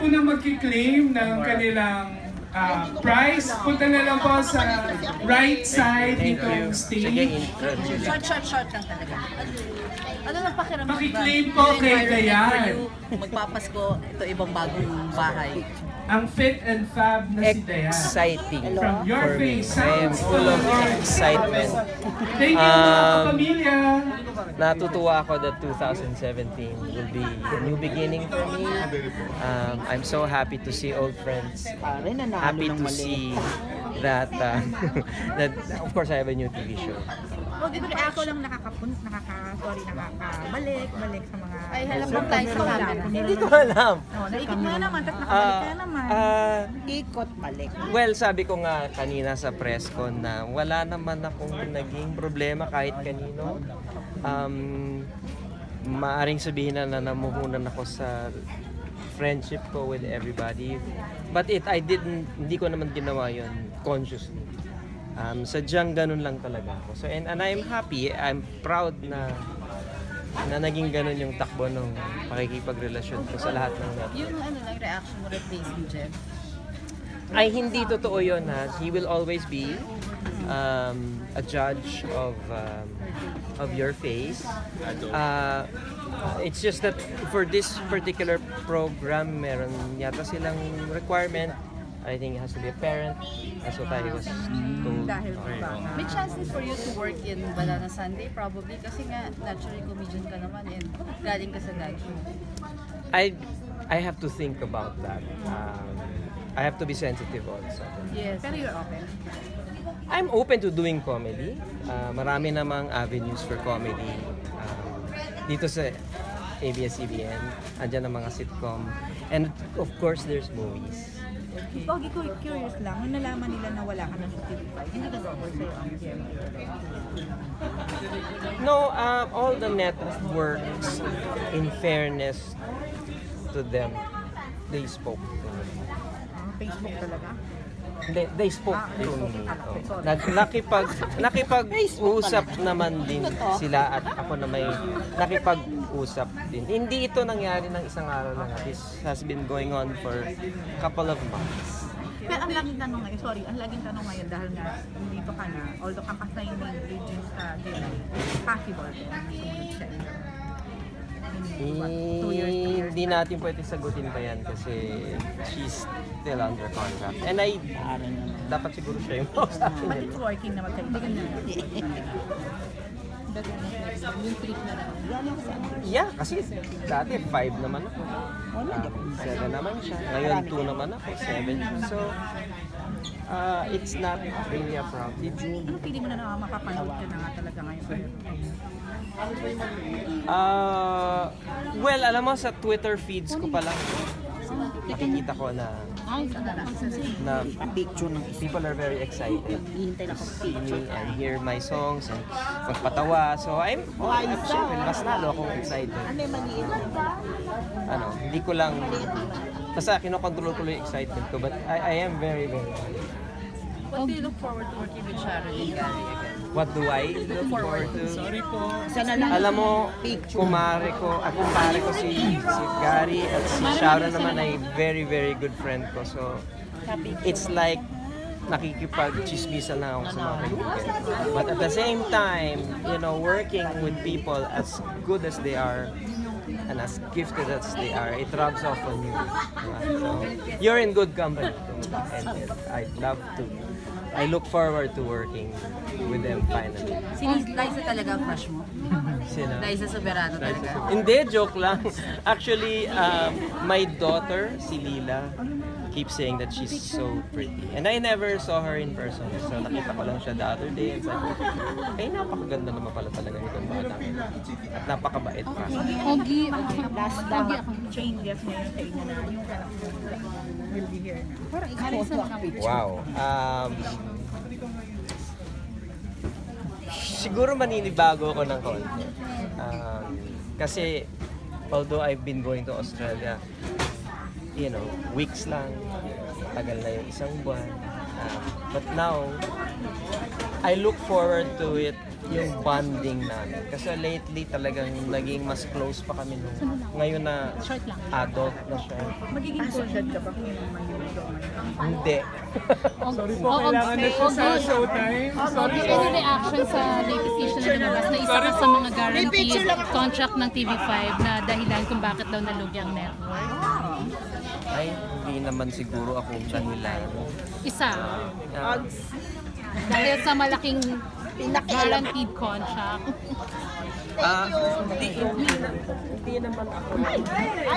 muna magkiklaim ng kanilang prize, punta na lang po sa right side nitong stage. Short lang talaga. Ano nang pakiramdam? Pakiklaim po kay Dayan. Magpapasko, ito ibang bagong bahay. Ang fit and fab na si Dayan. Exciting From your for me. face, I am full of excitement. Thank you mga kapamilya. Natutuwa ako that 2017 will be a new beginning for me. I'm so happy to see old friends. Happy to see that, that of course I have a new TV show. Ako lang nakakabalik sa mga... Ay, halapang tayo sa camera. Hindi ko alam. Naikot mo na naman, tapos nakabalik ka naman. Ikot balik. Well, sabi ko nga kanina sa press con na wala naman akong naging problema kahit kanino. Maaring sabihin na namuhunan ako sa friendship ko with everybody. But hindi ko naman ginawa yun consciously. Sadyang ganun lang talaga ako. So, and I'm happy, I'm proud na naging ganun yung takbo ng pakikipagrelasyon ko sa lahat ng natin. Yung reaction mo replacing Jeff? Ay, hindi totoo yun ha. He will always be a judge of your face. It's just that for this particular program, meron yata silang requirement. I think it has to be a parent. That's what I was told. May chances for you to work in Banana Sunday probably kasi nga naturally comedian ka naman and galing ka sa live show. I have to think about that. I have to be sensitive also. Yes. Pero you're open. I'm open to doing comedy. Marami namang avenues for comedy. Dito sa ABS-CBN, andyan ang mga sitcom. And of course, there's movies. Pogi ko curious lang, nung nalaman nila na wala ka na sa TV5, hindi ka offer sa'yo ang GMA? No, all the networks, in fairness to them, they spoke to me. Facebook talaga? They spoke to me. Nakipag-usap naman din sila at ako na may nakipag-usap din. Hindi ito nangyari ng isang araw lang. This has been going on for a couple of months. Pero ang laging tanong ngayon, dahil nga dito ka na, although kakas na yung main agent sa GMA, possible sumunod siya ito. Hindi natin pwede sagutin pa yan kasi she's still under contract. And dapat siguro siya yung sa akin. But it's working na magkaibigan na. Yeah, kasi dati 5 naman ako. 7 naman siya. Ngayon 2 naman ako, 7 siya. So, it's not really a problem. Ano pili mo na mapapanood ka na nga talaga ngayon? Well, alam mo, sa Twitter feeds ko pa lang, nakikita ko na people are very excited to see me and hear my songs and magpatawa. So, syempre, mas lalo akong excited. Hindi ko lang, basta kinokontrol ko yung excitement ko, but I am very, very happy. What do you look forward to working with Sharon and Gary again? What do I look forward to? Sorry po. Alam mo, kumpare ko si Gary at si Sharon naman ay very, very good friend ko. So, it's like nakikipag-chismisan lang ako sa mga kaibigan. But at the same time, working with people as good as they are and as gifted as they are, it rubs off on you. So, you're in good company. And I look forward to working with them finally. Si Liza talaga ang crush mo? Sino? Liza Soberano talaga? Hindi, joke lang. Actually, my daughter, si Lila, keeps saying that she's so pretty. And I never saw her in person. So nakita ko lang siya the other day and sabi ko, napakaganda naman pala talaga nitong bata. At napakabait pa. Ogie, last train guest ngayon sa inyo na yung anak mo will be here na. Parang Wow. Siguro maninibago ako ng konti. Kasi although I've been going to Australia, weeks lang, tagal na yung isang buwan. But now, I look forward to it yung bonding namin. Kasi lately talagang naging mas close pa kami nung ngayon na adult na siya. Magiging tulad ka ba kung naman yung Hindi. Sorry po, kailangan na siya sa showtime. Sorry po. Any reaction sa latest issue na lumabas na isa ka sa mga guaranteed contract ng TV5 na dahilan kung bakit daw nalugi ang network? Ay, hindi naman siguro ako dahilan. Isa. Ah, Dahil sa malaking guaranteed contract. hindi naman ako.